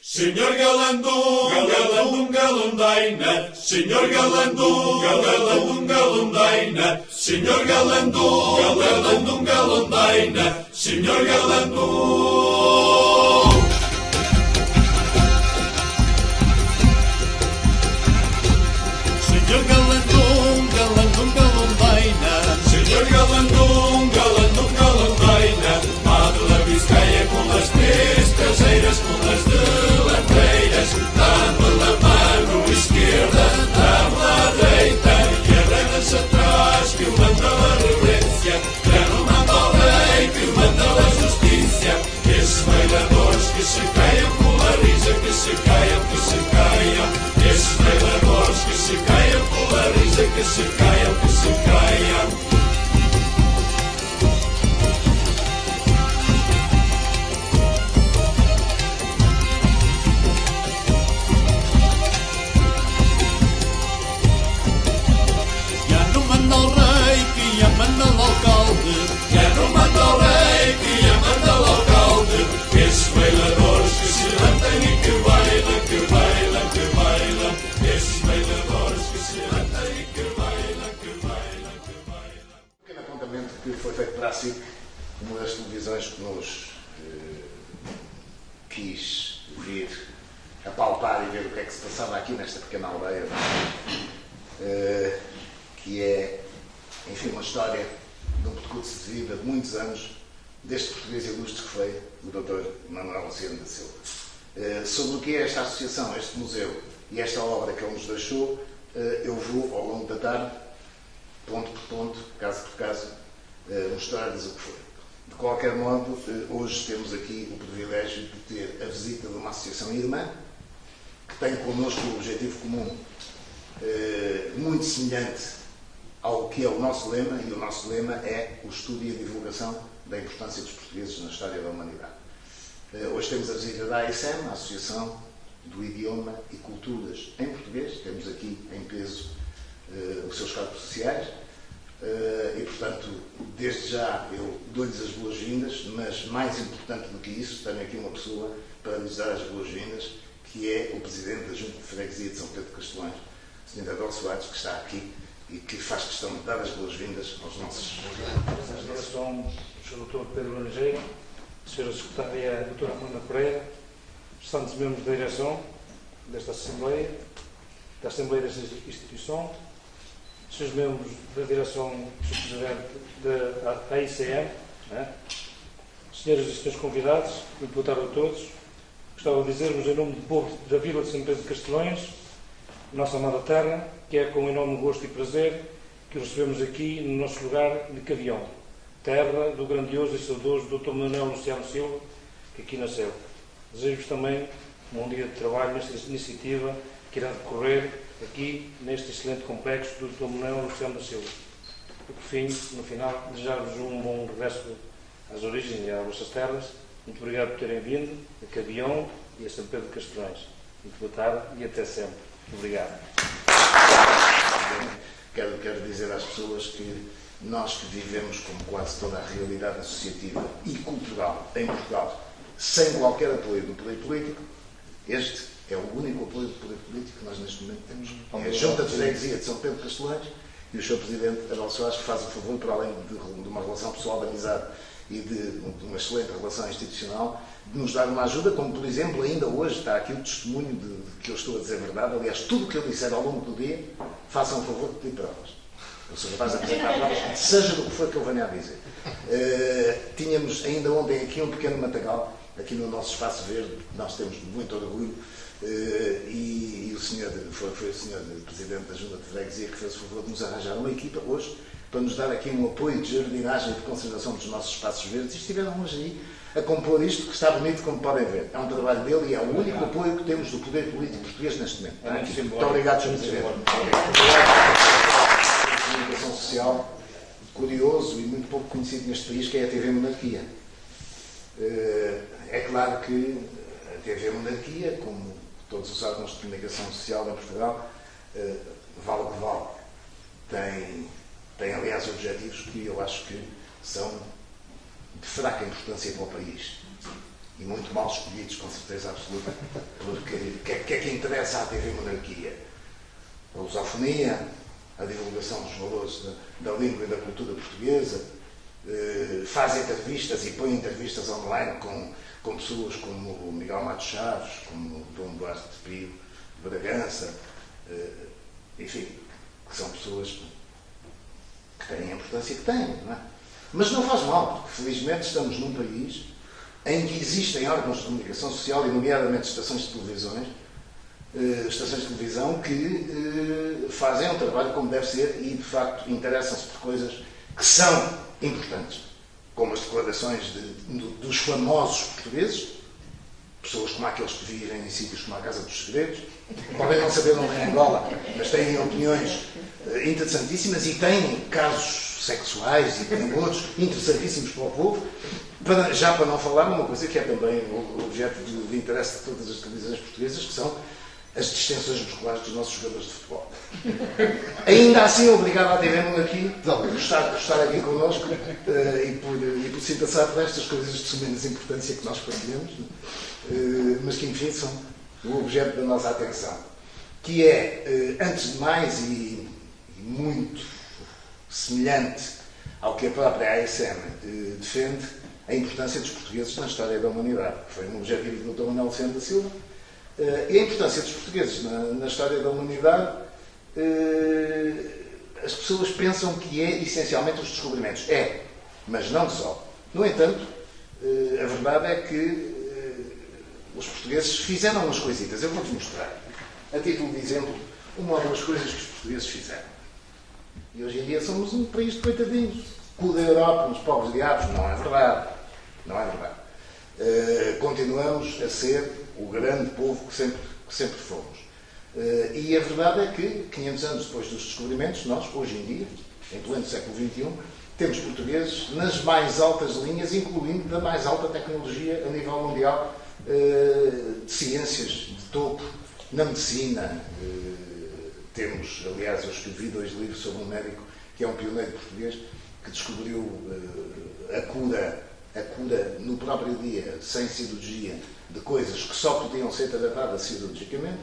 Senhor Galandum, Galandum, Galandaina. Senhor Galandum, Galandum, Galandaina. Senhor Galandum, Galandum, Galandaina. Senhor Galandum. Senhor Galandum, Galandum, Galandaina. Senhor Galandum, Galandum, Galandaina. Madre Biscaia com as três traseiras, com as delanteiras, dá-me a mano esquerda, dá-me a direita, e arrega-se atrás, que manda a reverência, já não manda o rei, que manda a justiça. Esses bailadores que se caiam com a risa, que se caiam, que se caiam. Esses bailadores que se caiam com a risa, que se caiam, que se caiam. Que foi feito para a SIC, uma das televisões que nos quis vir apalpar e ver o que é que se passava aqui nesta pequena aldeia, que é, enfim, uma história de um percurso de vida de muitos anos deste português ilustre que foi o Dr. Manuel Luciano da Silva. Sobre o que é esta associação, este museu e esta obra que ele nos deixou, eu vou, ao longo da tarde, ponto por ponto, caso por caso, mostrar-lhes o que foi. De qualquer modo, hoje temos aqui o privilégio de ter a visita de uma associação irmã que tem connosco um objetivo comum muito semelhante ao que é o nosso lema, e o nosso lema é o estudo e a divulgação da importância dos portugueses na história da humanidade. Hoje temos a visita da AICEM, a Associação do Idioma e Culturas em Português. Temos aqui em peso os seus corpos sociais. E, portanto, desde já eu dou-lhes as boas-vindas, mas mais importante do que isso, tenho aqui uma pessoa para lhes dar as boas-vindas, que é o Presidente da Junta de Freguesia de São Pedro de Castelões, o Sr. Adolfo Soares, que está aqui e que faz questão de dar as boas-vindas aos nossos... Na direção do Sr. Dr. Pedro Laranjeira, a Sra. Secretária Dra. Fernanda Pereira, restantes membros da direção desta Assembleia, da Assembleia desta instituição, Srs. membros da direção do Sr. Presidente da AICM, senhoras e senhores convidados, muito boa tarde a todos. Gostava de dizer-vos, em nome do povo da Vila de São Pedro de Castelões, nossa amada terra, que é com enorme gosto e prazer que o recebemos aqui no nosso lugar de Cavião, terra do grandioso e saudoso Dr. Manuel Luciano Silva, que aqui nasceu. Desejo-vos também um bom dia de trabalho nesta iniciativa que irá decorrer aqui neste excelente complexo do Dr. Manuel Luciano da Silva. E por fim, no final, desejar-vos um bom regresso às origens e às vossas terras. Muito obrigado por terem vindo a Cavião e a São Pedro de Castelões. Muito boa tarde e até sempre. Obrigado. Quero dizer às pessoas que nós que vivemos como quase toda a realidade associativa e cultural em Portugal, sem qualquer apoio do poder político, este é o único apoio do poder político que nós neste momento temos. É a Junta de Freguesia de São Pedro de Castelões e o Sr. Presidente Adolfo Soares, que faz o favor, para além de uma relação pessoal de amizade e de uma excelente relação institucional, de nos dar uma ajuda, como por exemplo, ainda hoje está aqui o testemunho de que eu estou a dizer a verdade. Aliás, tudo o que eu disser ao longo do dia, façam o favor de pedir provas. Eu sou capaz de apresentar provas, seja do que for que eu venha a dizer. Tínhamos ainda ontem aqui um pequeno matagal, aqui no nosso espaço verde, nós temos muito orgulho, e o senhor, foi o senhor Presidente da Junta de Freguesia que fez o favor de nos arranjar uma equipa hoje para nos dar aqui um apoio de jardinagem e de conservação dos nossos espaços verdes, e estiveram hoje aí a compor isto, que está bonito, como podem ver. É um trabalho dele e é o único apoio que temos do poder político português neste momento. Muito obrigado, Sr. Presidente. Obrigado pela comunicação social, curioso e muito pouco conhecido neste país, que é a TV Monarquia. É claro que a TV Monarquia, como todos os órgãos de comunicação social em Portugal, vale o que vale, tem aliás objetivos que eu acho que são de fraca importância para o país. e muito mal escolhidos, com certeza absoluta, porque o que é que interessa à TV Monarquia? A lusofonia, a divulgação dos valores da língua e da cultura portuguesa, faz entrevistas e põe entrevistas online com pessoas como o Miguel Matos Chaves, como o Dom Duarte de Pio, de Bragança, enfim, que são pessoas que têm a importância que têm, não é? Mas não faz mal, porque felizmente estamos num país em que existem órgãos de comunicação social, e nomeadamente estações de televisão, que fazem um trabalho como deve ser e, de facto, interessam-se por coisas que são importantes, como as declarações dos famosos portugueses, pessoas como aqueles que vivem em sítios como a Casa dos Segredos, podem não saber onde é Angola, mas têm opiniões interessantíssimas e têm casos sexuais e têm outros interessantíssimos para o povo, já para não falar numa coisa que é também o objeto de interesse de todas as televisões portuguesas, que são as distensões musculares dos nossos jogadores de futebol. Ainda assim, obrigado à TV Monarquia por estar aqui connosco e por se interessar por estas coisas de sumenos importância que nós partilhamos, mas que, enfim, são o objeto da nossa atenção. Que é, antes de mais, e muito semelhante ao que a própria ASM defende, a importância dos portugueses na história da humanidade. Foi um objetivo do Dr. Manuel Vicente da Silva. E a importância dos portugueses na história da humanidade, as pessoas pensam que é essencialmente os descobrimentos. É, mas não só. No entanto, a verdade é que os portugueses fizeram umas coisitas. Eu vou-vos mostrar, a título de exemplo, uma ou duas coisas que os portugueses fizeram. E hoje em dia somos um país de coitadinhos. Cu da Europa, uns pobres diabos. Não é verdade. Não é verdade. Continuamos a ser o grande povo que sempre fomos. E a verdade é que, 500 anos depois dos descobrimentos, nós, hoje em dia, em pleno século XXI, temos portugueses nas mais altas linhas, incluindo da mais alta tecnologia a nível mundial, de ciências de topo, na medicina. Temos, aliás, eu escrevi 2 livros sobre um médico que é um pioneiro português, que descobriu a cura no próprio dia, sem cirurgia, de coisas que só podiam ser tratadas cirurgicamente.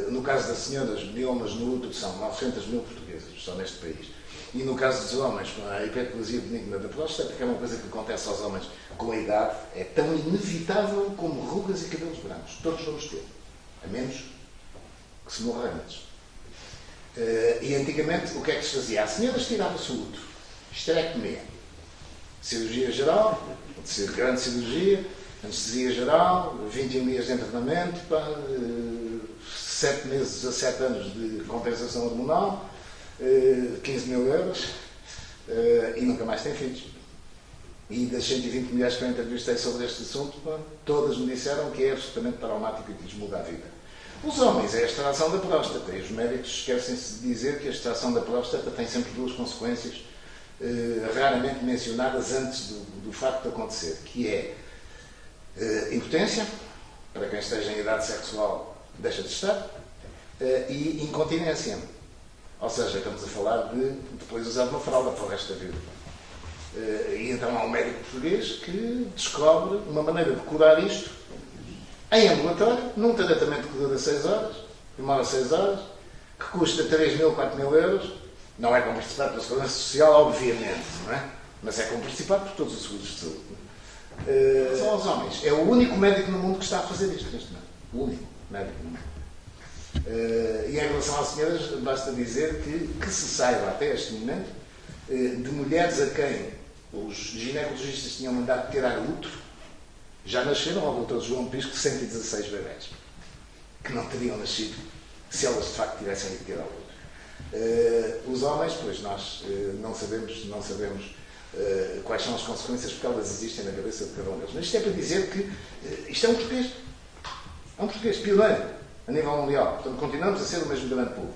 No caso das senhoras, miomas no útero, são 900 mil portugueses só neste país. E no caso dos homens, a hiperplasia benigna da próstata, que é uma coisa que acontece aos homens com a idade, é tão inevitável como rugas e cabelos brancos. Todos vamos ter, a menos que se morra antes. E antigamente, o que é que se fazia? As senhoras tiravam-se o útero, esterectomia, cirurgia geral, pode ser grande cirurgia, anestesia geral, 21 dias de internamento, 7 meses a 7 anos de compensação hormonal, 15 mil euros, e nunca mais tem filhos. E das 120 mulheres que eu entrevistei sobre este assunto, todas me disseram que é absolutamente traumático e que lhes muda a vida. Os homens é a extração da próstata, e os médicos esquecem-se de dizer que a extração da próstata tem sempre 2 consequências raramente mencionadas antes do facto de acontecer, que é impotência, para quem esteja em idade sexual deixa de estar, e incontinência. Ou seja, estamos a falar de depois usar uma fralda para o resto da vida. E então há um médico português que descobre uma maneira de curar isto em ambulatório, num tratamento que dura 6 horas, demora 6 horas, que custa 3 mil, 4 mil euros. Não é como participar pela Segurança Social, obviamente, não é? Mas é como participar por todos os seguros de saúde. São aos homens. É o único médico no mundo que está a fazer isto neste momento. O único médico no mundo. E em relação às senhoras, basta dizer que se saiba até este momento de mulheres a quem os ginecologistas tinham mandado tirar o útero, já nasceram ao doutor João Pisco 116 bebés que não teriam nascido se elas de facto tivessem ido tirar o útero. Os homens, pois nós não sabemos quais são as consequências, porque elas existem na cabeça de cada um deles. Mas isto é para dizer que isto é um português pioneiro a nível mundial. Portanto, continuamos a ser o mesmo grande povo.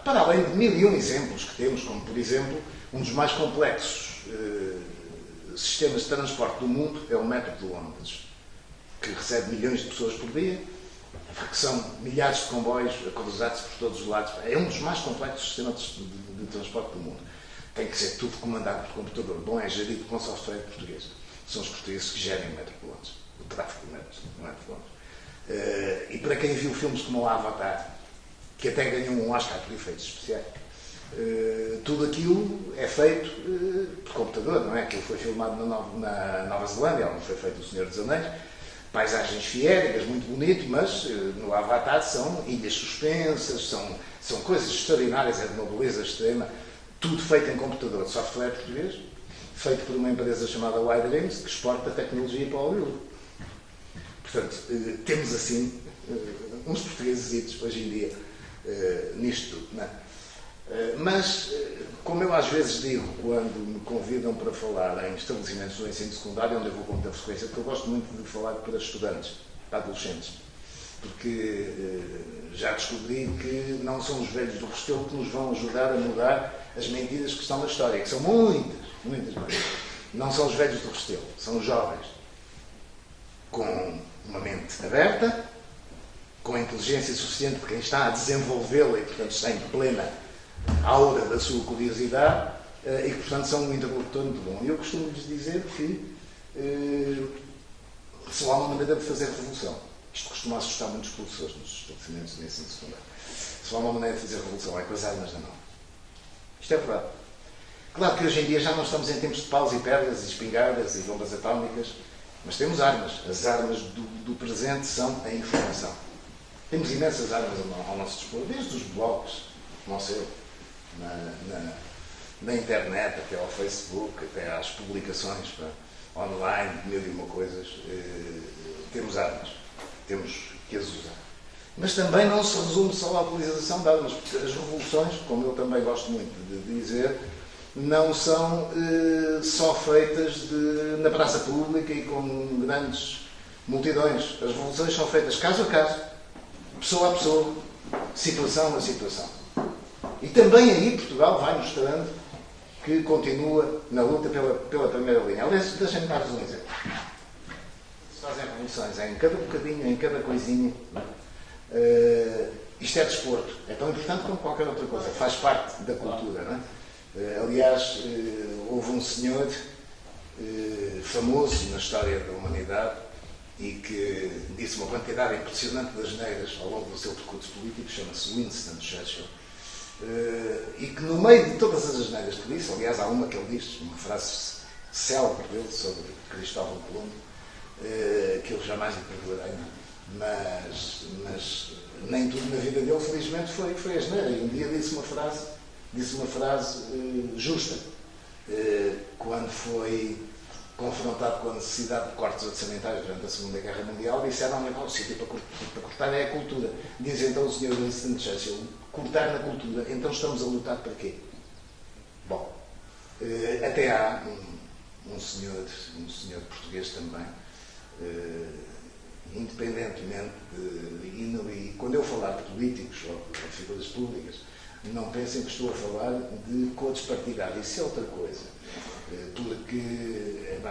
Para além de 1001 exemplos que temos, como por exemplo, um dos mais complexos sistemas de transporte do mundo é o metro de Londres, que recebe milhões de pessoas por dia, que são milhares de comboios a cruzar-se por todos os lados. É um dos mais complexos sistemas de transporte do mundo. Tem que ser tudo comandado por computador. Bom, é gerido com software português. são os portugueses que gerem o Metropolones, o tráfico de Metropolones. E para quem viu filmes como o Avatar, que até ganhou um Oscar por efeitos especiais, tudo aquilo é feito por computador, não é? Aquilo foi filmado na Nova Zelândia, onde foi feito O Senhor dos Anéis. Paisagens fiéricas, muito bonito, mas no Avatar são ilhas suspensas, são coisas extraordinárias, é de uma beleza extrema, tudo feito em computador, software português, feito por uma empresa chamada Widrings, que exporta tecnologia para Hollywood. Portanto, temos assim uns portugueses hoje em dia nisto tudo, não é? Mas, como eu às vezes digo quando me convidam para falar em estabelecimentos do ensino secundário, onde eu vou com muita frequência, porque eu gosto muito de falar para estudantes, para adolescentes, porque já descobri que não são os velhos do Restelo que nos vão ajudar a mudar as mentiras que estão na história, que são muitas, muitas mais. Não são os velhos do Restelo, são os jovens com uma mente aberta, com inteligência suficiente para quem está a desenvolvê-la e, portanto, está em plena aura da sua curiosidade e que, portanto, são um interlocutor muito bom. E eu costumo-lhes dizer que só há uma maneira de fazer revolução. Isto costuma assustar muitos professores nos estabelecimentos de ensino secundário. Só há uma maneira de fazer revolução, é com as armas na mão. Isto é verdade. Claro que hoje em dia já não estamos em tempos de paus e pedras e espingardas e bombas atómicas, mas temos armas. As armas do presente são a informação. Temos imensas armas ao nosso dispor, desde os blogs, como o seu, na internet, até ao Facebook, até às publicações online, mil e uma coisas. Temos armas. Temos que as usar. Mas também não se resume só à utilização de armas, porque as revoluções, como eu também gosto muito de dizer, não são só feitas na praça pública e com grandes multidões. As revoluções são feitas caso a caso, pessoa a pessoa, situação a situação. E também aí Portugal vai mostrando que continua na luta pela primeira linha. Aliás, deixem-me dar-vos um exemplo. Se fazem revoluções em cada bocadinho, em cada coisinha, isto é desporto. É tão importante como qualquer outra coisa. Faz parte da cultura, não é? Aliás, houve um senhor famoso na história da humanidade e que disse uma quantidade impressionante de asneiras ao longo do seu percurso político, chama-se Winston Churchill, e que no meio de todas as asneiras que disse, aliás, há uma que ele diz, uma frase célebre dele sobre Cristóvão Colombo, que eu jamais lhe perdoarei, mas nem tudo na vida dele, felizmente, foi asneira. E um dia disse uma frase justa, quando foi confrontado com a necessidade de cortes orçamentários durante a Segunda Guerra Mundial, disseram-lhe: o sítio para cortar é a cultura. Diz então o Sr. Winston Churchill: cortar na cultura, então estamos a lutar para quê? Bom, até há um senhor português também, independentemente e quando eu falar de políticos ou de figuras públicas, não pensem que estou a falar de cores partidárias, isso é outra coisa. Porque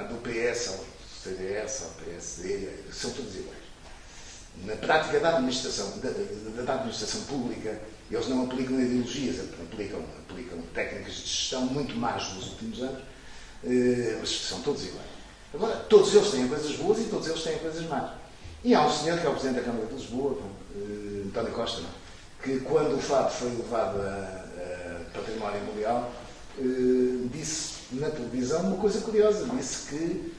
do PS ao CDS, ao PSD, são todos iguais. Na prática da administração pública, eles não aplicam ideologias, aplicam técnicas de gestão muito más nos últimos anos, mas são todos iguais. Agora, todos eles têm coisas boas e todos eles têm coisas más. E há um senhor que é o Presidente da Câmara de Lisboa, António Costa, que quando o FAB foi levado a património mundial, disse na televisão uma coisa curiosa. Disse que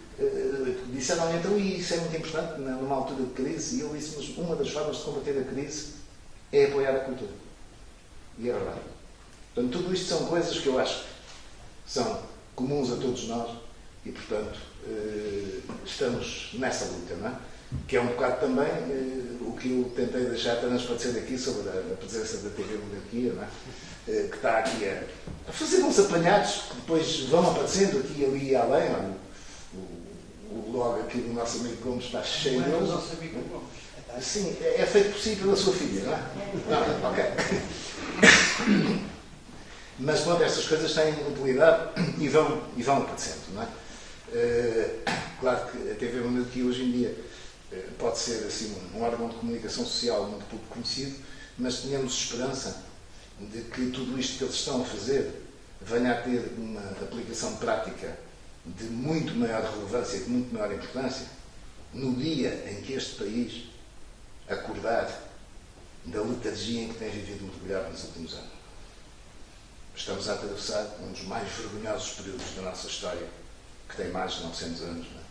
disseram então, e isso é muito importante numa altura de crise, e ele disse: mas uma das formas de combater a crise é apoiar a cultura. E é verdade. Portanto, tudo isto são coisas que eu acho que são comuns a todos nós e, portanto, estamos nessa luta, não é? Que é um bocado também o que eu tentei deixar transparecer aqui sobre a presença da TV Monarquia, não é? Que está aqui a fazer uns apanhados que depois vão aparecendo aqui, ali e além. O blog aqui do nosso amigo Gomes está cheio de eles. Nosso amigo Gomes. Sim, é feito por si e pela sua filha, não é? Não, ok. Mas, pronto, estas coisas têm utilidade e vão aparecendo, não é? Claro que a TV Monarquia hoje em dia pode ser assim um órgão de comunicação social muito pouco conhecido, mas tínhamos esperança de que tudo isto que eles estão a fazer venha a ter uma aplicação prática de muito maior relevância, de muito maior importância, no dia em que este país acordar da letargia em que tem vivido mergulhado nos últimos anos. Estamos a atravessar um dos mais vergonhosos períodos da nossa história, que tem mais de 900 anos. Não é?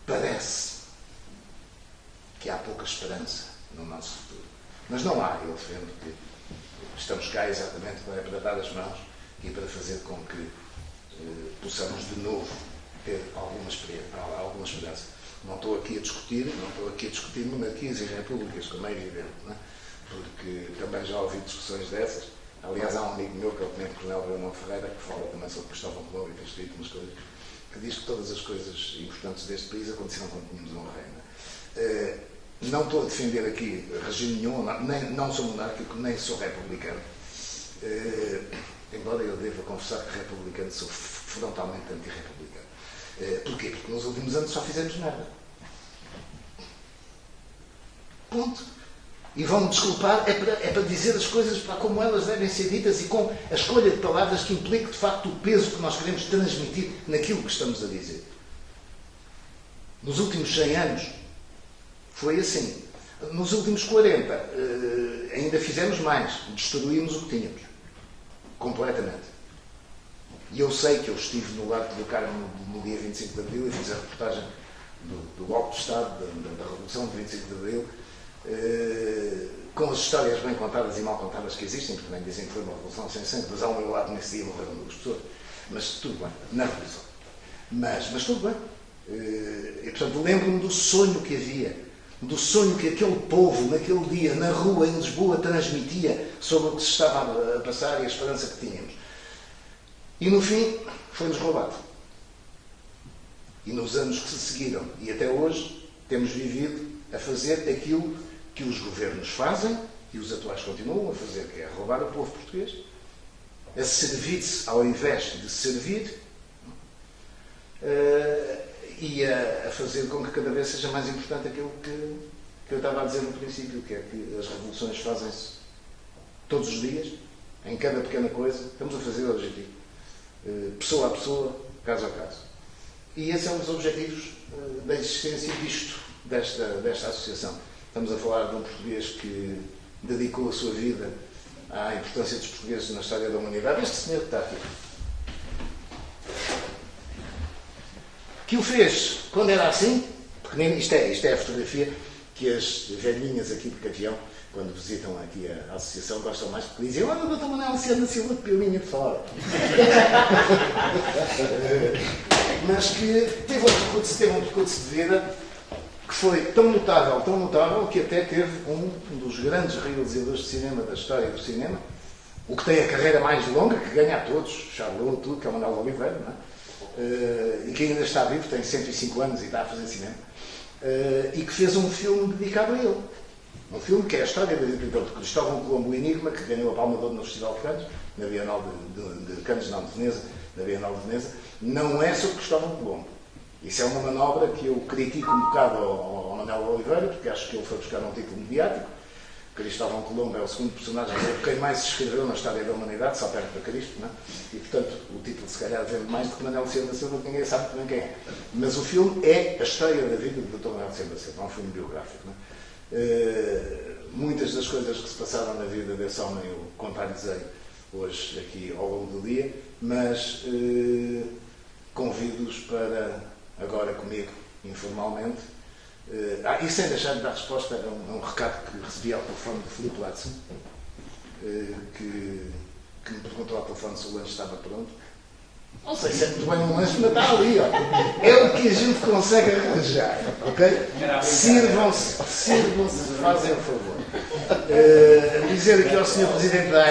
Parece que há pouca esperança no nosso futuro. Mas não há, eu defendo que estamos cá exatamente para dar as mãos e para fazer com que possamos de novo ter alguma esperança. Não estou aqui a discutir monarquias e repúblicas, como é evidente, não é? Porque também já ouvi discussões dessas. Aliás, há um amigo meu, que é o Tenente Coronel Bruno Ferreira, que fala também sobre Cristóvão Colombo e tem escrito umas coisas, que diz que todas as coisas importantes deste país aconteceram quando tínhamos um rei. Não estou a defender aqui regime nenhum, não sou monárquico, nem sou republicano. Embora eu deva confessar que republicano sou frontalmente antirrepublicano. Porquê? Porque nos últimos anos só fizemos merda. Ponto. E vão-me desculpar, é para dizer as coisas como elas devem ser ditas e com a escolha de palavras que implique, de facto, o peso que nós queremos transmitir naquilo que estamos a dizer. Nos últimos 100 anos, foi assim. Nos últimos 40, ainda fizemos mais. Destruímos o que tínhamos. Completamente. E eu sei que eu estive no Largo do Carmo no dia 25 de Abril e fiz a reportagem do golpe de Estado, da Revolução de 25 de Abril, com as histórias bem contadas e mal contadas que existem, porque nem dizem que foi uma revolução sem sangue, mas ao meu lado nesse dia morreram 2 pessoas. Mas tudo bem, na revolução. Mas tudo bem. E, portanto, lembro-me do sonho que havia, do sonho que aquele povo, naquele dia, na rua, em Lisboa, transmitia sobre o que se estava a passar e a esperança que tínhamos. E, no fim, foi-nos roubado. E nos anos que se seguiram, e até hoje, temos vivido a fazer aquilo que os governos fazem, e os atuais continuam a fazer, que é roubar o povo português, a servir-se ao invés de servir, e a fazer com que cada vez seja mais importante aquilo que eu estava a dizer no princípio, que é que as revoluções fazem-se todos os dias, em cada pequena coisa, estamos a fazer o objetivo. Pessoa a pessoa, caso a caso. E esse é um dos objetivos da existência desta associação. Estamos a falar de um português que dedicou a sua vida à importância dos portugueses na história da humanidade. Este senhor que está aqui. Que o fez quando era assim, porque isto é a fotografia que as velhinhas aqui de Cavião, quando visitam aqui a associação, gostam mais, porque dizem: olha, o Dr. Manuel Luciano Silva de Pilinha de fora. Mas que teve um percurso de vida que foi tão notável, que até teve um dos grandes realizadores de cinema da história do cinema, o que tem a carreira mais longa, que ganha a todos, Charlot, tudo, que é o Manuel Oliveira, não é? E que ainda está vivo, tem 105 anos e está a fazer cinema, e que fez um filme dedicado a ele. Um filme que é a história de Cristóvão Colombo, o Enigma, que ganhou a Palma de Ouro no Festival de Cannes, na Bienal de Cannes, não, de Veneza, na Bienal de Veneza, não é sobre Cristóvão Colombo. Isso é uma manobra que eu critico um bocado ao Manuel Oliveira, porque acho que ele foi buscar um título mediático. Cristóvão Colombo é o segundo personagem quem mais se escreveu na história da humanidade, só perto de Cristo, não é? E, portanto, o título se calhar vende mais do que Manuel Silva Silva, que ninguém sabe também quem é. Mas o filme é a história da vida do Dr. Manuel Silva Silva, é um filme biográfico, não é? Muitas das coisas que se passaram na vida desse homem eu contar-lhes-ei hoje aqui ao longo do dia, mas convido-os para agora comigo, informalmente. E sem deixar de dar resposta a um recado que recebi ao telefone do Filipe Latson, que me perguntou ao telefone se o lanche estava pronto. Não sei se é muito bem um lanche, mas está ali, ó. É o que a gente consegue arranjar, ok? Sirvam-se, fazem o favor. Dizer aqui ao Sr. Presidente da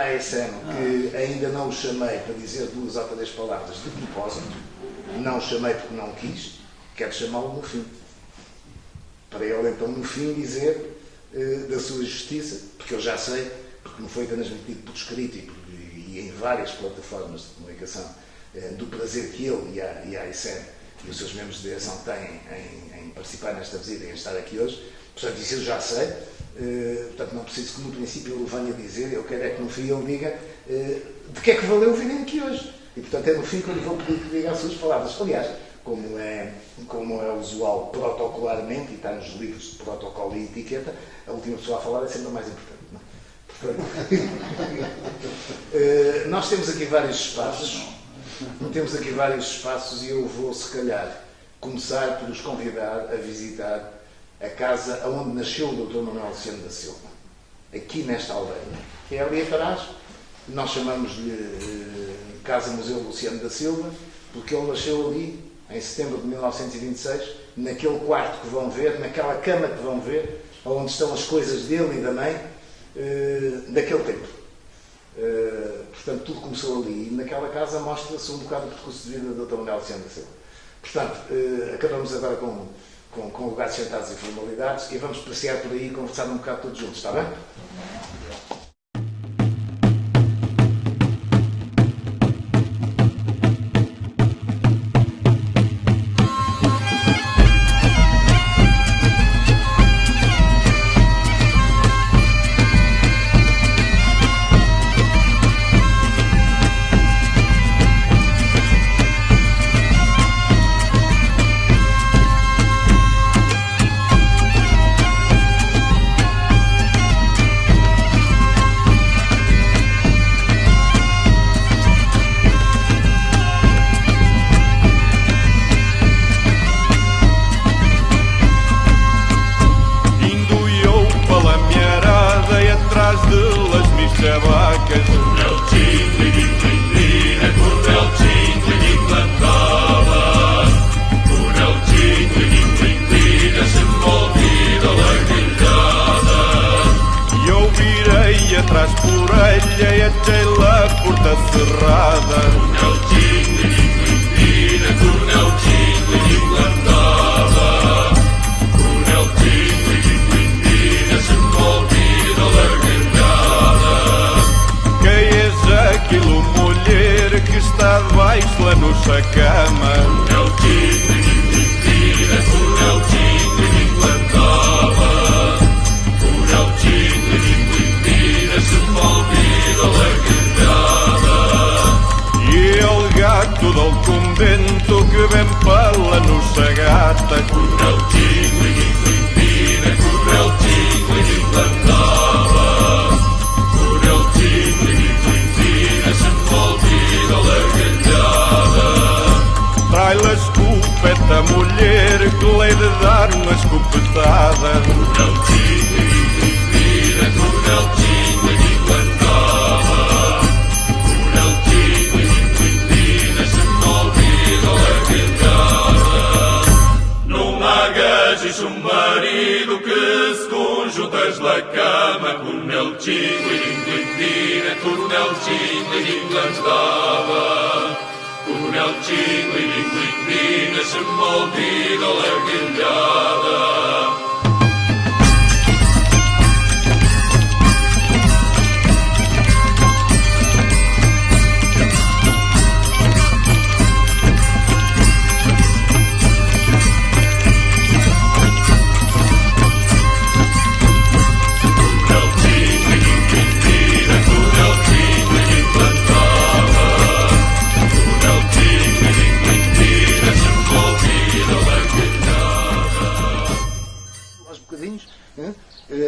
ASM, que ainda não o chamei para dizer 2 ou 3 palavras de propósito, não o chamei porque não quis, quero chamá-lo no fim. Para ele, então, no fim, dizer da sua justiça, porque eu já sei, porque me foi transmitido por escrito e em várias plataformas de comunicação, do prazer que ele e a ASM e os seus membros de direção têm em participar nesta visita e em estar aqui hoje. Portanto, isso eu já sei. Portanto, não preciso que no princípio ele venha dizer, eu quero é que no fim ele diga de que é que valeu virem aqui hoje. E, portanto, é no fim que eu lhe vou pedir que diga as suas palavras. Aliás, como é usual protocolarmente, e está nos livros de protocolo e etiqueta, a última pessoa a falar é sempre a mais importante. Não? Portanto, nós temos aqui vários espaços e eu vou, se calhar, começar por os convidar a visitar a casa onde nasceu o Dr. Manuel Luciano da Silva, aqui nesta aldeia, que é ali atrás. Nós chamamos-lhe Casa Museu Luciano da Silva, porque ele nasceu ali em setembro de 1926, naquele quarto que vão ver, naquela cama que vão ver, onde estão as coisas dele e da mãe, daquele tempo. Portanto, tudo começou ali. E naquela casa mostra-se um bocado o percurso de vida do Dr. Manuel Luciano da Silva. Portanto, acabamos agora com lugares sentados e formalidades e vamos passear por aí e conversar um bocado todos juntos, está bem?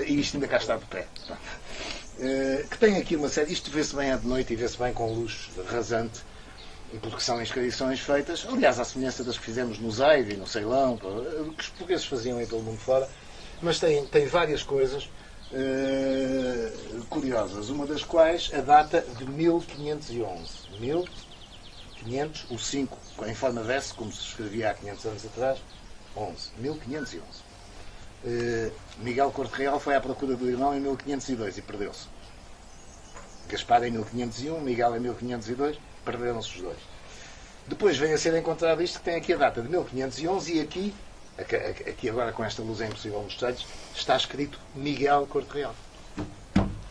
E isto ainda cá está de pé. Que tem aqui uma série. Isto vê-se bem à de noite e vê-se bem com luz rasante, porque são inscrições feitas, aliás, à semelhança das que fizemos no Zaire e no Ceilão, que os portugueses faziam aí pelo mundo fora, mas tem várias coisas curiosas, uma das quais a data de 1511. 1500, o 5 em forma de S, como se escrevia há 500 anos atrás, 1511. Miguel Corte Real foi à procura do irmão em 1502 e perdeu-se. Gaspar em 1501, Miguel em 1502, perderam-se os dois. Depois vem a ser encontrado isto que tem aqui a data de 1511 e aqui agora com esta luz é impossível mostrar-lhes, está escrito Miguel Corte Real,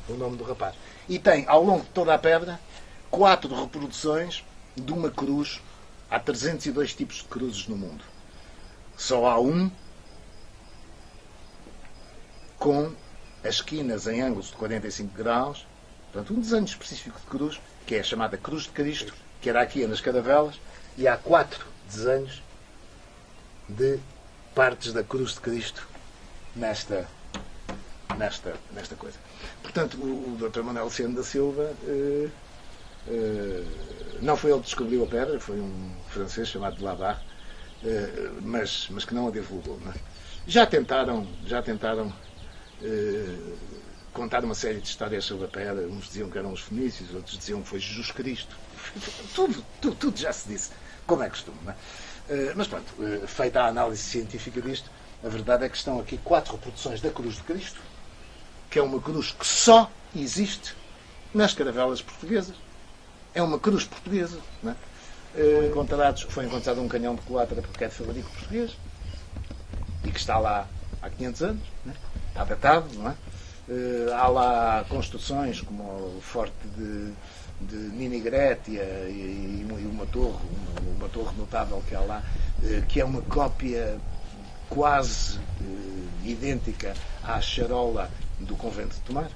o nome do rapaz. E tem, ao longo de toda a pedra, 4 reproduções de uma cruz. Há 302 tipos de cruzes no mundo. Só há um com as esquinas em ângulos de 45 graus, portanto, um desenho específico de cruz, que é a chamada Cruz de Cristo, que era aqui nas Caravelas, e há 4 desenhos de partes da Cruz de Cristo nesta coisa. Portanto, o Dr. Manuel Luciano da Silva não foi ele que descobriu a pedra, foi um francês chamado de Labarre, mas que não a divulgou. Não é? Já tentaram contar uma série de histórias sobre a pedra. Uns diziam que eram os fenícios, outros diziam que foi Jesus Cristo. Tudo já se disse, como é costume. Não é? Mas pronto, feita a análise científica disto, a verdade é que estão aqui 4 reproduções da Cruz de Cristo, que é uma cruz que só existe nas Caravelas portuguesas. É uma cruz portuguesa. Não é? Foi encontrado um canhão de culatra porque é de fabrico português e que está lá há 500 anos. Não é? Está datado, não é? Há lá construções como o Forte de Ninigrétia e uma torre notável que há lá, que é uma cópia quase idêntica à charola do convento de Tomar,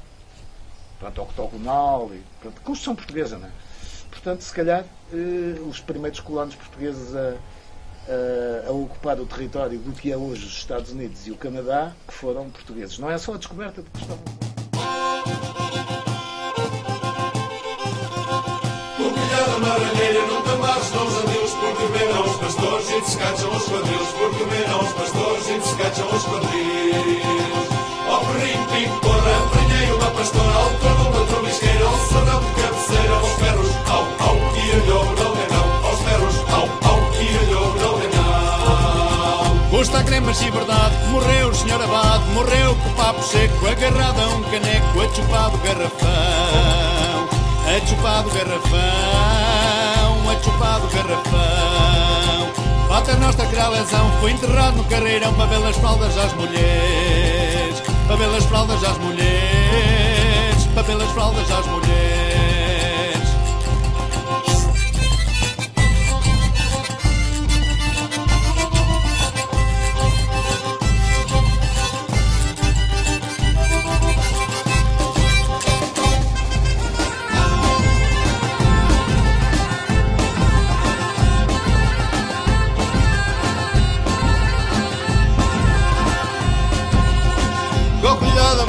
portanto, octogonal, portanto, construção portuguesa, não é? Portanto, se calhar, os primeiros colonos portugueses a ocupar o território do que é hoje os Estados Unidos e o Canadá, que foram portugueses. Não é só a descoberta de que estavam. Covilhada maralheira, não tamares nós a Deus, porque verão os pastores e descacham os quadris, porque verão os pastores e descacham os quadris. Ó perrinho, pico, porra, apanhei uma pastora, ao torno, uma tromisqueira, ao sorão de cabeceira, aos ferros, au, e olhou, não ganhou, aos ferros, au, e olhou, não ganhou. Custa a cremas e verdade, morreu o senhor abade, morreu com o papo seco, agarrado a um caneco, a chupado garrafão, a chupado garrafão, a chupado garrafão. Pater Nosta que era lesão, foi enterrado no carreirão para ver as fraldas às mulheres, para ver as fraldas às mulheres, para ver as fraldas às mulheres.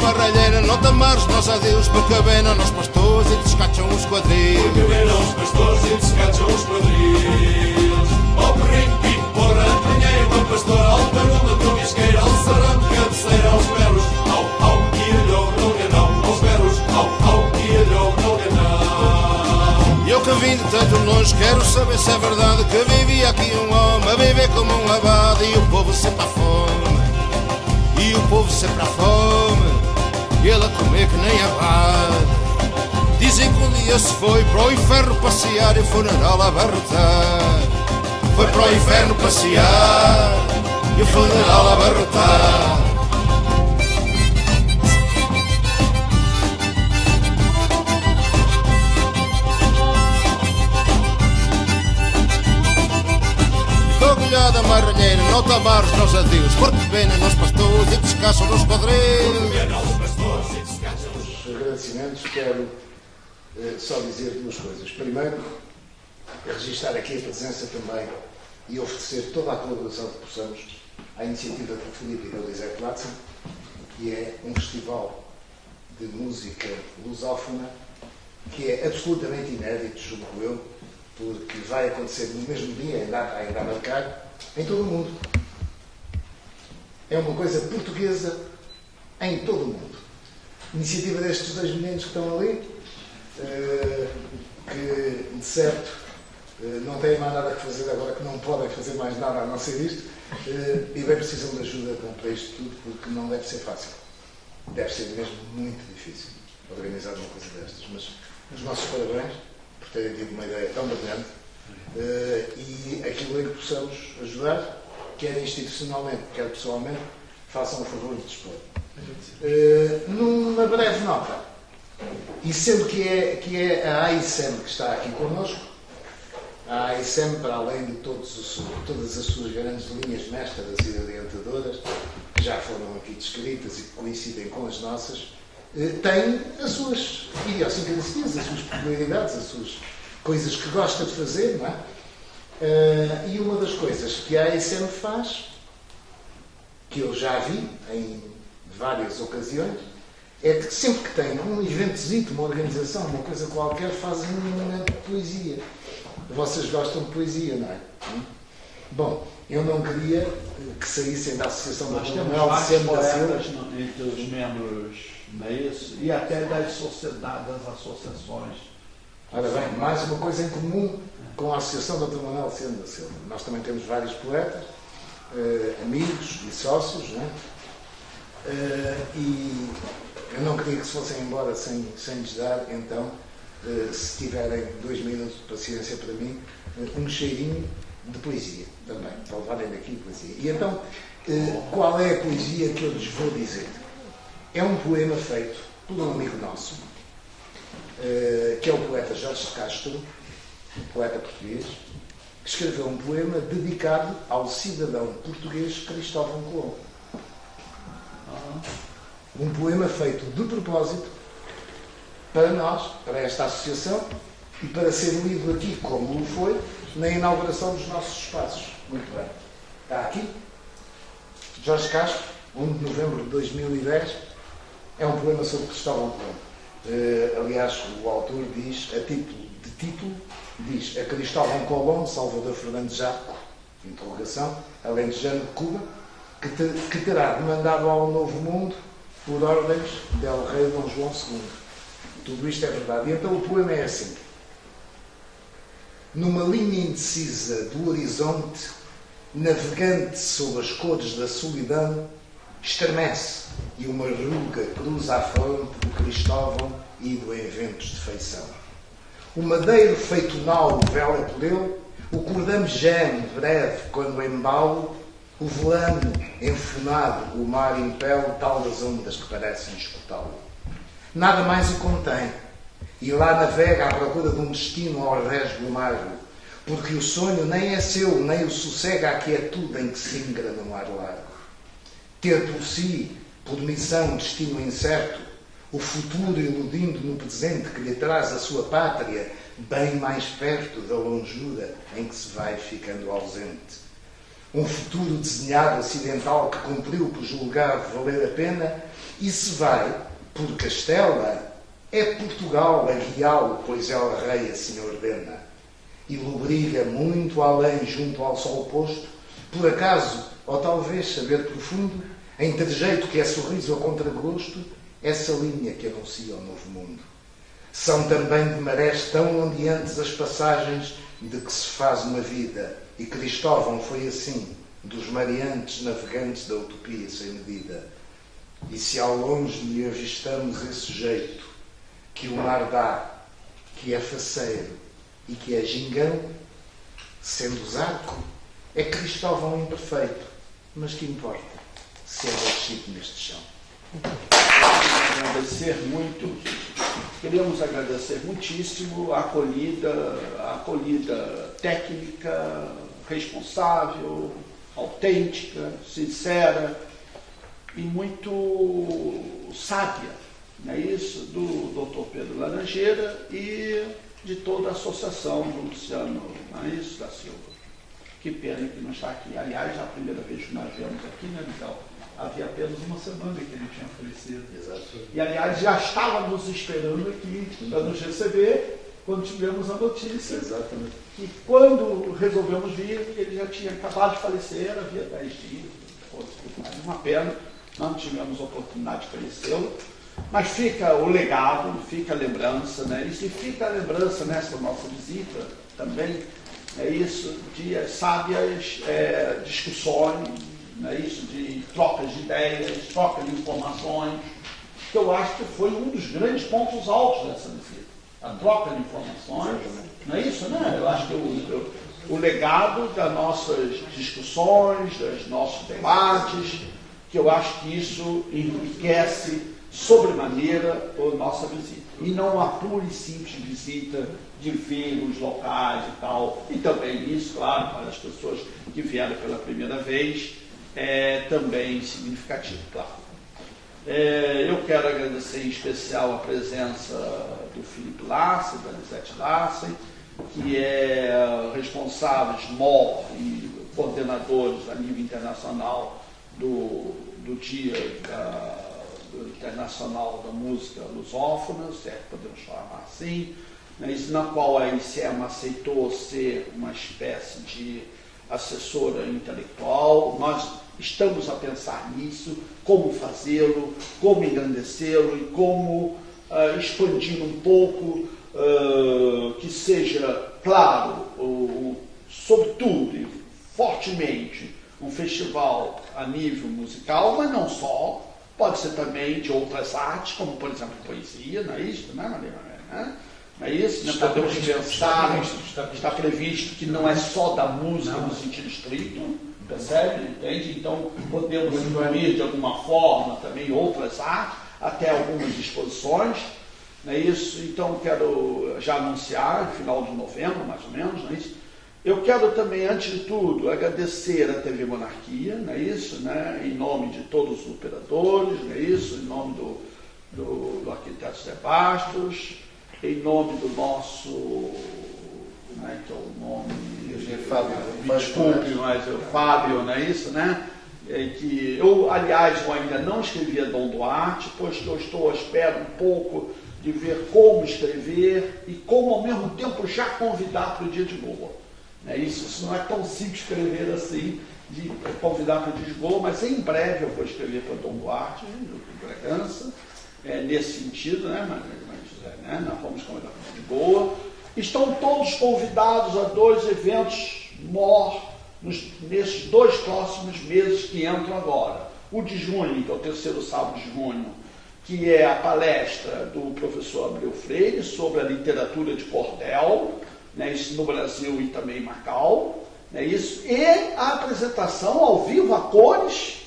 Marralheira, não tamares nós a Deus, porque venam os pastores e descacham os quadris. Porque venam os pastores e descacham os quadris. Ó perrinho, pico, porra, apanhei uma pastora, ao barulho da tromisqueira, ao sarão de cabeceira, aos berros, au, e olhou, não ganhou, aos berros, au, e olhou, não ganhou. E eu que vim de tanto longe, quero saber se é verdade que vivia aqui um homem, a viver como um abade, e o povo sempre à fome, e o povo sempre à fome. Ele a comer que nem abade. Dizem que um dia se foi para o inferno passear e o funeral a abarrotar. Foi para o inferno passear e o funeral a abarrotar. Covilhada marralheira, não tamares nós a Deus, porque venam nos pastores e descaçam nos quadrilhos. Agradecimentos, quero só dizer 2 coisas. Primeiro, registrar aqui a presença também e oferecer toda a colaboração que possamos à iniciativa do Filipe e da Lisa Platza, que é um festival de música lusófona que é absolutamente inédito, julgo eu, porque vai acontecer no mesmo dia, ainda a marcar, em todo o mundo. É uma coisa portuguesa em todo o mundo. Iniciativa destes 2 meninos que estão ali, que de certo não têm mais nada a fazer agora, que não podem fazer mais nada a não ser isto, e bem precisam de ajuda para isto tudo, porque não deve ser fácil. Deve ser mesmo muito difícil organizar uma coisa destas. Mas os nossos parabéns por terem tido uma ideia tão brilhante, e aquilo em que possamos ajudar, quer institucionalmente, quer pessoalmente, façam o favor de dispor. Numa breve nota, e sendo que é a AICEM que está aqui connosco, A AICEM, para além de todas as suas grandes linhas mestras e orientadoras, que já foram aqui descritas e que coincidem com as nossas, tem as suas idiosincrasias, as suas peculiaridades, as suas coisas que gosta de fazer, não é? E uma das coisas que a AICEM faz, que eu já vi em várias ocasiões, é que sempre que tem um eventozito, uma organização, uma coisa qualquer, fazem um momento de poesia. Vocês gostam de poesia, não é? Bom, eu não queria que saíssem da Associação da Manuel vários Sendo da poetas Silva. entre os membros, não é isso? E até das sociedades, das associações. Ora bem, mais uma coisa em comum com a Associação Dr. Manuel Sendo da Silva. Nós também temos vários poetas, amigos e sócios, não é? E eu não queria que se fossem embora sem lhes dar, então, se tiverem 2 minutos de paciência para mim, um cheirinho de poesia também, para levarem daqui poesia. E então, qual é a poesia que eu lhes vou dizer? É um poema feito por um amigo nosso, que é o poeta Jorge de Castro, um poeta português, que escreveu um poema dedicado ao cidadão português Cristóvão Colombo. Um poema feito de propósito para nós, para esta associação, e para ser lido aqui, como o foi, na inauguração dos nossos espaços. Muito bem. Está aqui. Jorge Castro, 1 de novembro de 2010, é um poema sobre Cristóvão Colombo. Aliás, o autor diz, a título, diz: a Cristóvão Colombo, Salvador Fernandes Jaco, interrogação, alentejano de Cuba, que terá demandado ao Novo Mundo por ordens del rei Dom João II. Tudo isto é verdade. E então o poema é assim: numa linha indecisa do horizonte, navegante sob as cores da solidão, estremece e uma ruga cruza a fronte de Cristóvão ido em ventos de feição. O madeiro feito nau vela por ele, o cordame geme breve quando embalo, o velano enfunado o mar impele tal das ondas que parecem escutá-lo. Nada mais o contém, e lá navega à procura de um destino ao rés do mar, porque o sonho nem é seu, nem o sossega a quietude em que se ingra no mar largo. Ter por si, por missão, destino incerto, o futuro iludindo no presente que lhe traz a sua pátria, bem mais perto da longura em que se vai ficando ausente. Um futuro desenhado acidental que cumpriu por julgar valer a pena, e se vai, por Castela, é Portugal a guiá-lo, pois ela rei assim ordena. E lobriga muito além junto ao sol posto, por acaso, ou talvez saber profundo, em trejeito que é sorriso a contragosto, essa linha que anuncia o novo mundo. São também de marés tão ondeantes as passagens de que se faz uma vida, e Cristóvão foi assim, dos mareantes navegantes da utopia sem medida. E se ao longe lhe avistamos esse jeito que o mar dá, que é faceiro e que é gingão, sendo zarco, é Cristóvão imperfeito, mas que importa, se é nascido neste chão. Queríamos agradecer muitíssimo a acolhida técnica, responsável, autêntica, sincera e muito sábia, não é isso? Do Dr. Pedro Laranjeira e de toda a associação do Luciano, não é isso, da Silva. Que pena que não está aqui. Aliás, a primeira vez que nós viemos aqui, né, Miguel? Havia apenas uma semana que ele tinha falecido. Exato. E, aliás, já estava nos esperando aqui para nos receber quando tivemos a notícia. Exatamente. Que quando resolvemos vir, ele já tinha acabado de falecer, havia 10 dias. Uma pena, não tivemos a oportunidade de conhecê-lo. Mas fica o legado, fica a lembrança, né? E se fica a lembrança nessa nossa visita também, é isso, de sábias discussões, é isso, de trocas de ideias, troca de informações, que eu acho que foi um dos grandes pontos altos dessa visita. A troca de informações, não é isso, né? Eu acho que o legado das nossas discussões, dos nossos debates, que eu acho que isso enriquece sobremaneira a nossa visita. E não a pura e simples visita de ver os locais e tal. E também isso, claro, para as pessoas que vieram pela primeira vez, é também significativo, claro. Eu quero agradecer em especial a presença do Felipe Lassen, da Lisete Lassen, que é responsáveis, MOR e coordenadores a nível internacional do Dia Internacional da Música Lusófona, se é que podemos falar assim, isso na qual a ICEM aceitou ser uma espécie de assessora intelectual. Nós estamos a pensar nisso, como fazê-lo, como engrandecê-lo e como expandir um pouco, que seja, claro, sobretudo e fortemente, um festival a nível musical, mas não só, pode ser também de outras artes, como, por exemplo, poesia, não é isso, né, Maria? Não é isso? Não podemos pensar, está previsto que não é só da música no sentido estrito, percebe? Entende? Então, podemos incluir de alguma forma também outras artes, até algumas exposições, não é isso? Então, quero já anunciar, no final de novembro, mais ou menos, não é isso? Eu quero também, antes de tudo, agradecer a TV Monarquia, não é isso? Né? Em nome de todos os operadores, não é isso? Em nome do arquiteto Zé Bastos, em nome do nosso, como é que é o nome? Fábio. Me desculpe, mas é o Fábio, não é isso, né? Que eu, aliás, eu ainda não escrevi a Dom Duarte, pois que eu estou à espera um pouco de ver como escrever e como, ao mesmo tempo, já convidar para o Dia de Goa. Isso não é tão simples escrever assim, de convidar para o Dia de Goa, mas em breve eu vou escrever para Dom Duarte, de Bragança, nesse sentido, né? Né? Nós vamos convidar para o Dia de Goa. Estão todos convidados a 2 eventos MOR nesses 2 próximos meses que entram agora. O de junho, que é o 3º sábado de junho, que é a palestra do professor Abreu Freire sobre a literatura de cordel, né, isso no Brasil e também em Macau, né, isso, e a apresentação ao vivo a cores,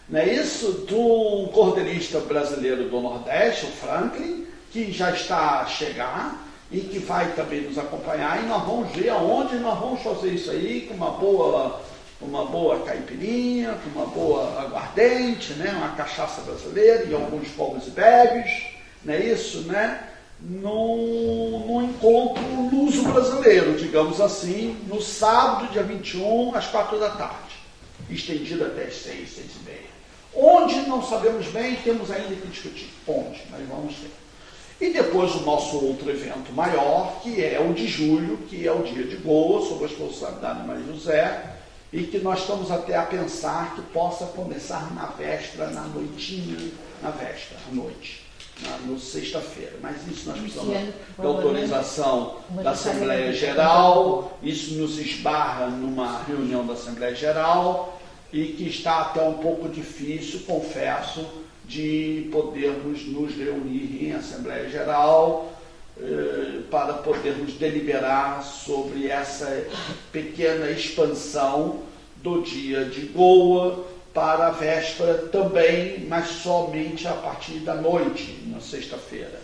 né, isso, do cordelista brasileiro do Nordeste, o Franklin, que já está a chegar e que vai também nos acompanhar, e nós vamos ver aonde nós vamos fazer isso aí, com uma boa caipirinha, com uma boa aguardente, né, uma cachaça brasileira e alguns fogos e bebes, não é isso, né? No encontro luso brasileiro, digamos assim, no sábado, dia 21, às 4 da tarde, estendido até às 6, 6 e meia. Onde não sabemos bem, temos ainda que discutir. Onde, mas vamos ter. E depois o nosso outro evento maior, que é o de julho, que é o Dia de Goa, sob a responsabilidade de Maria José, e que nós estamos até a pensar que possa começar na véspera, na noitinha, na véspera, à noite. No sexta-feira, mas isso nós precisamos da autorização da Assembleia Geral, isso nos esbarra numa reunião da Assembleia Geral e que está até um pouco difícil, confesso, de podermos nos reunir em Assembleia Geral para podermos deliberar sobre essa pequena expansão do Dia de Goa para a véspera também, mas somente a partir da noite, na sexta-feira.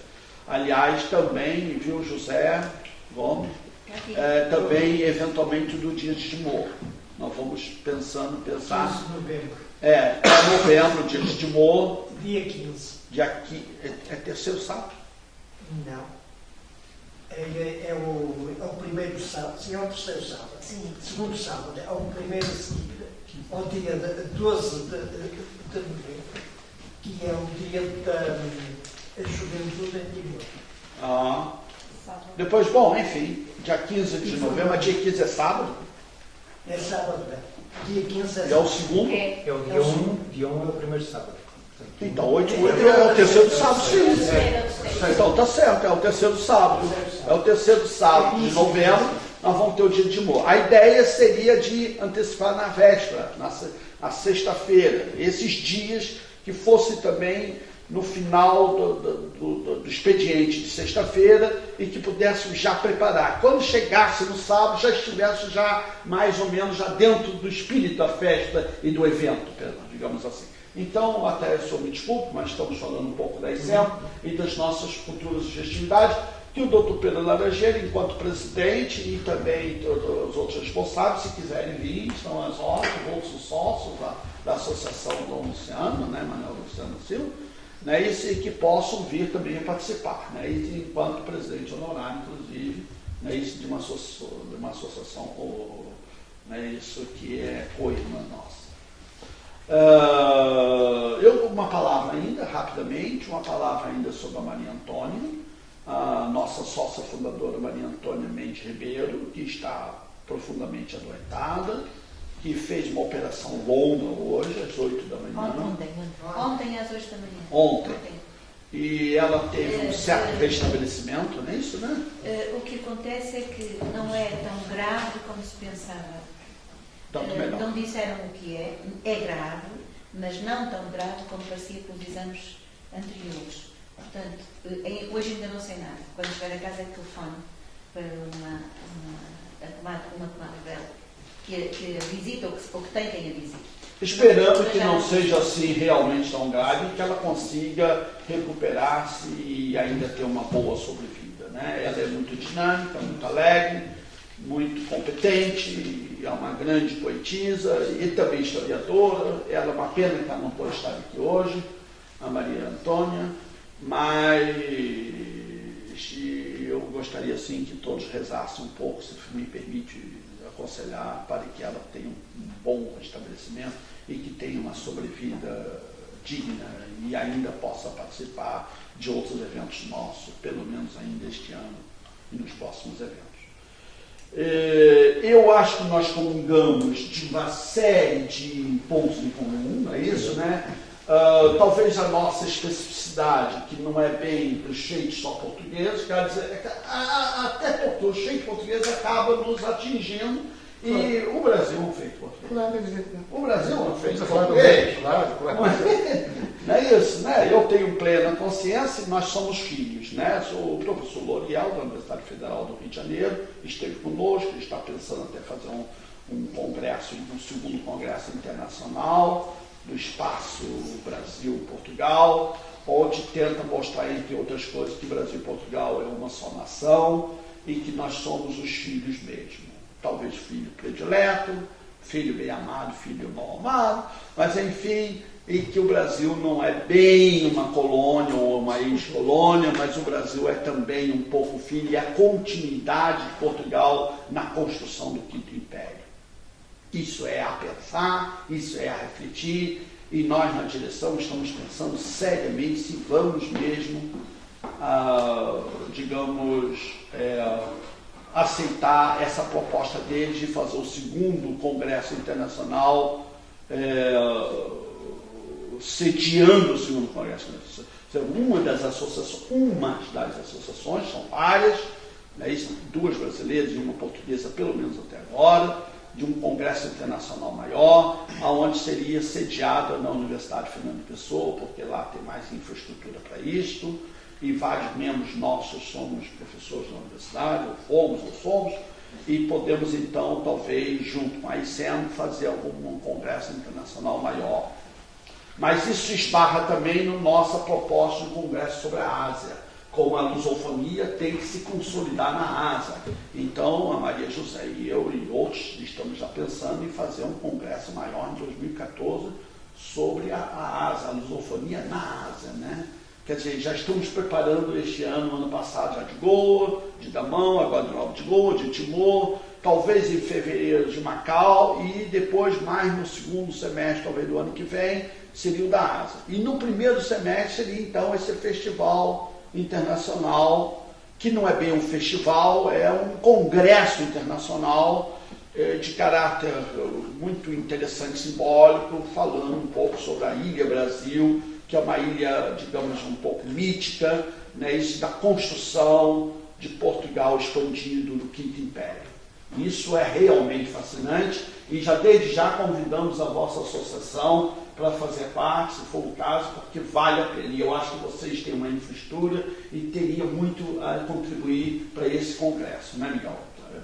Aliás, também, viu, José Gomes, também, eventualmente, do Dia de Timor. Nós vamos pensar... 15 de novembro. Novembro, Dia de Timor. Dia 15. É terceiro sábado? Não. É o primeiro sábado. Sim, é o terceiro sábado. Sim. Segundo sábado. É o primeiro segundo. Ao dia 12 de novembro, que é o dia da juventude em Timor. Depois, bom, enfim, dia 15 de novembro, mas dia 15 é sábado? É sábado, dia 15 é sábado. É o segundo? É o dia 1, dia 1 é o primeiro sábado. Então, 8 é o terceiro sábado, sim. Então, tá certo, é o terceiro sábado. É o terceiro sábado de novembro. Nós vamos ter o Dia de Timor. A ideia seria de antecipar na véspera, na sexta-feira, esses dias que fosse também no final do expediente de sexta-feira e que pudéssemos já preparar. Quando chegasse no sábado, já estivesse já mais ou menos já dentro do espírito da festa e do evento, digamos assim. Então, até eu me desculpe, mas estamos falando um pouco da ICEM e das nossas futuras festividades, que o Dr. Pedro Laranjeira, enquanto presidente, e também os outros responsáveis, se quiserem vir, estão às ordens, outros sócios da Associação Dom Luciano, né, Manuel Luciano Silva, né, e que possam vir também a participar, né, e enquanto presidente honorário, inclusive, né, isso de uma associação, né, isso que é co-irmã nossa. Uma palavra ainda, rapidamente, uma palavra ainda sobre a Maria Antônia, a nossa sócia fundadora Maria Antônia Mendes Ribeiro, que está profundamente adoentada, que fez uma operação longa hoje, às 8 da manhã. Ontem às 8 da manhã. Ontem. E ela teve um certo restabelecimento, não é isso, né? O que acontece é que não é tão grave como se pensava. Não disseram o que é grave, mas não tão grave como parecia pelos exames anteriores. Portanto, hoje ainda não sei nada. Quando chegar a casa é telefone para uma comadre dela, que a visita ou que tem quem a visita. Esperando que não seja assim realmente tão grave e que ela consiga recuperar-se e ainda ter uma boa sobrevida, né? Ela é muito dinâmica, muito alegre, muito competente, é uma grande poetisa e também historiadora. Ela é uma pena que ela não pode estar aqui hoje, a Maria Antônia, mas eu gostaria sim que todos rezassem um pouco, se me permite aconselhar, para que ela tenha um bom estabelecimento e que tenha uma sobrevida digna e ainda possa participar de outros eventos nossos, pelo menos ainda este ano e nos próximos eventos. Eu acho que nós comungamos de uma série de pontos em comum, não é isso, né? Talvez a nossa especificidade, que não é bem do jeito só português, quer dizer, até porque o jeito português acaba nos atingindo e o Brasil é um feito português. O Brasil é um feito português. Claro. Não é isso, né? Eu tenho plena consciência e nós somos filhos, né? O professor L'Oréal, da Universidade Federal do Rio de Janeiro, esteve conosco, está pensando até fazer um congresso, um segundo congresso internacional do espaço Brasil-Portugal, onde tenta mostrar, entre outras coisas, que Brasil e Portugal é uma só nação e que nós somos os filhos mesmo. Talvez filho predileto, filho bem amado, filho mal amado, mas enfim, e que o Brasil não é bem uma colônia ou uma ex-colônia, mas o Brasil é também um pouco filho e a continuidade de Portugal na construção do Quinto Império. Isso é a pensar, isso é a refletir, e nós na direção estamos pensando seriamente se vamos mesmo, aceitar essa proposta deles de fazer o segundo Congresso Internacional, sediando o segundo Congresso Internacional. Uma das associações, são várias, né, duas brasileiras e uma portuguesa, pelo menos até agora, de um congresso internacional maior, aonde seria sediada na Universidade Fernando Pessoa, porque lá tem mais infraestrutura para isto, e vários membros nossos somos professores da universidade, ou somos, e podemos então, talvez, junto com a ICEM, fazer algum congresso internacional maior. Mas isso esbarra também na nossa proposta de congresso sobre a Ásia. Como a lusofonia tem que se consolidar na Ásia. Então, a Maria José e eu e outros estamos já pensando em fazer um congresso maior em 2014 sobre a Ásia, a lusofonia na Ásia, né? Quer dizer, já estamos preparando este ano passado já de Goa, de Damão, agora de Nova de Goa, de Timor, talvez em fevereiro de Macau e depois mais no segundo semestre, talvez do ano que vem, seria o da Ásia. E no primeiro semestre seria então esse festival internacional, que não é bem um festival, é um congresso internacional de caráter muito interessante, simbólico, falando um pouco sobre a Ilha Brasil, que é uma ilha, digamos, um pouco mítica, né, isso da construção de Portugal expandido no Quinto Império. Isso é realmente fascinante e desde já convidamos a vossa associação para fazer parte, se for o caso, porque vale a pena. E eu acho que vocês têm uma infraestrutura e teria muito a contribuir para esse congresso, né, Miguel?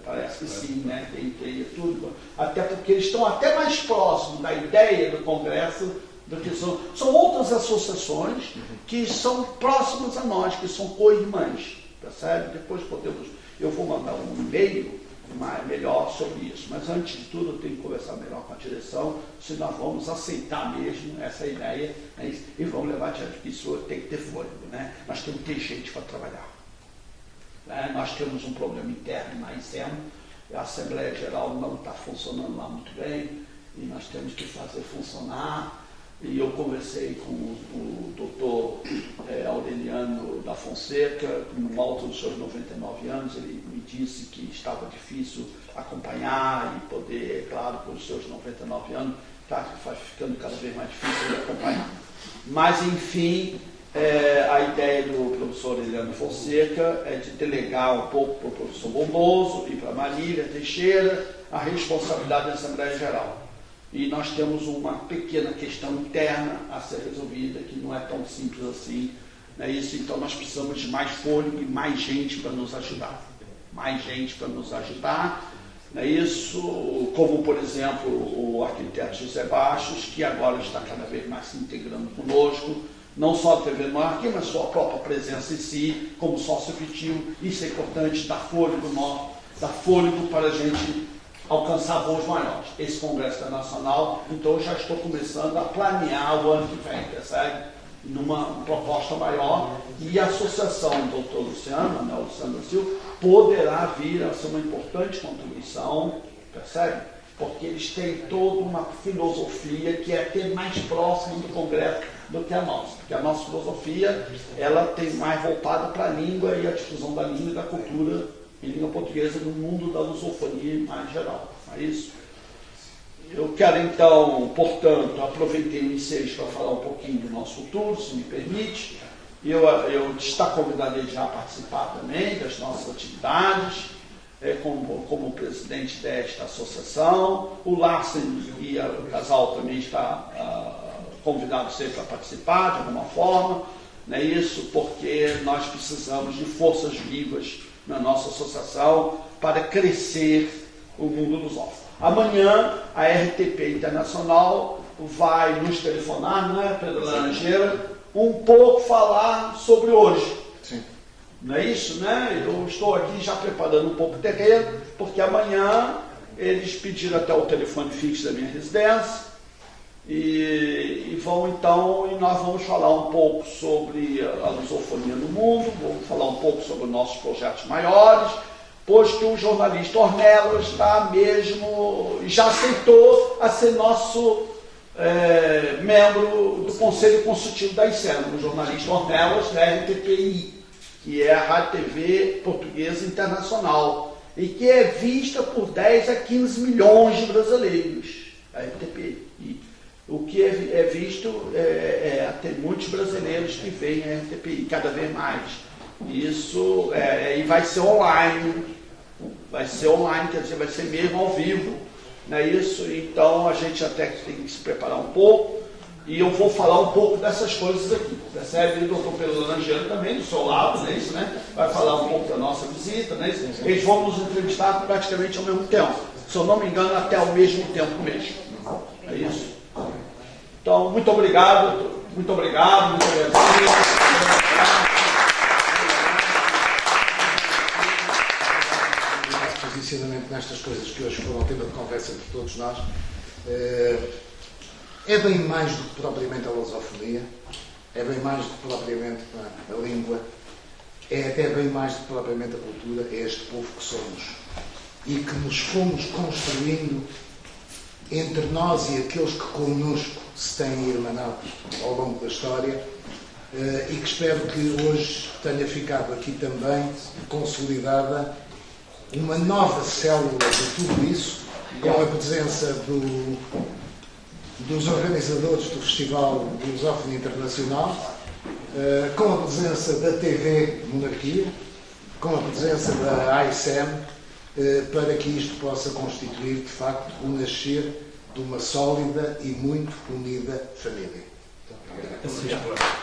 Parece que sim, né? Tem tudo. Até porque eles estão até mais próximos da ideia do congresso do que são outras associações que são próximas a nós, que são co-irmãs, percebe? Depois eu vou mandar um e-mail melhor sobre isso, mas antes de tudo eu tenho que conversar melhor com a direção, se nós vamos aceitar mesmo essa ideia, né, e vamos levar adiante, porque isso tem que ter fôlego, né? Nós temos que ter gente para trabalhar. Né? Nós temos um problema interno na ICEM, a Assembleia Geral não está funcionando lá muito bem, e nós temos que fazer funcionar. E eu conversei com o doutor Aureliano da Fonseca, no alto dos seus 99 anos, ele me disse que estava difícil acompanhar e poder, claro, com os seus 99 anos, está ficando cada vez mais difícil de acompanhar. Mas, enfim, a ideia do professor Aureliano Fonseca é de delegar um pouco para o professor Bondoso e para a Marília Teixeira a responsabilidade da Assembleia Geral. E nós temos uma pequena questão interna a ser resolvida, que não é tão simples assim. Não é isso? Então nós precisamos de mais fôlego e mais gente para nos ajudar. Mais gente para nos ajudar. Não é isso? Como, por exemplo, o arquiteto José Bastos, que agora está cada vez mais se integrando conosco, não só a TV Monarquia, mas sua própria presença em si, como sócio efetivo. Isso é importante, dar fôlego para a gente alcançar voos maiores. Esse Congresso Internacional, então eu já estou começando a planear o ano que vem, percebe? Numa proposta maior, e a associação do Dr. Luciano, né, o Luciano da Silva, poderá vir a ser uma importante contribuição, percebe? Porque eles têm toda uma filosofia que é ter mais próximo do Congresso do que a nossa. Porque a nossa filosofia, ela tem mais voltada para a língua e a difusão da língua e da cultura em língua portuguesa no mundo da lusofonia mais geral. É isso? Eu quero então, portanto, aproveitei o ensejo para falar um pouquinho do nosso futuro, se me permite. Eu está convidado já a participar também das nossas atividades, como presidente desta associação. O Larsen e o casal também está convidado sempre a participar de alguma forma. Não é isso? Porque nós precisamos de forças vivas na nossa associação para crescer o mundo lusófono. Amanhã a RTP Internacional vai nos telefonar, né, Pedro Laranjeira, um pouco falar sobre hoje. Sim. Não é isso, né? Eu estou aqui já preparando um pouco o terreno, porque amanhã eles pediram até o telefone fixo da minha residência e vão então, e nós vamos falar um pouco sobre a lusofonia no mundo, vamos falar um pouco sobre os nossos projetos maiores, pois que o jornalista Ornelas está mesmo, já aceitou a ser nosso membro do Conselho Consultivo da ICEM, o jornalista Ornelas da RTPI, que é a Rádio TV Portuguesa Internacional, e que é vista por 10 a 15 milhões de brasileiros, a RTPI. O que é visto tem muitos brasileiros que veem a RTPI, cada vez mais. Isso e vai ser online, quer dizer, vai ser mesmo ao vivo, não é isso? Então a gente até tem que se preparar um pouco, e eu vou falar um pouco dessas coisas aqui, percebe? O doutor Pedro Laranjeira também, do seu lado, não é isso, né? Vai falar um pouco da nossa visita, não é isso? Eles vão nos entrevistar praticamente ao mesmo tempo, se eu não me engano, até ao mesmo tempo mesmo, é isso? Então, muito obrigado, muito obrigado. Posicionamento nestas coisas que hoje foram tema de conversa entre todos nós, é bem mais do que propriamente a lusofonia, é bem mais do que propriamente a língua, é até bem mais do que propriamente a cultura, é este povo que somos e que nos fomos construindo entre nós e aqueles que connosco se têm irmanado ao longo da história, e que espero que hoje tenha ficado aqui também consolidada uma nova célula de tudo isso, com a presença dos organizadores do Festival Lusófono Internacional, com a presença da TV Monarquia, com a presença da AICEM, para que isto possa constituir, de facto, o nascer de uma sólida e muito unida família. Muito obrigado.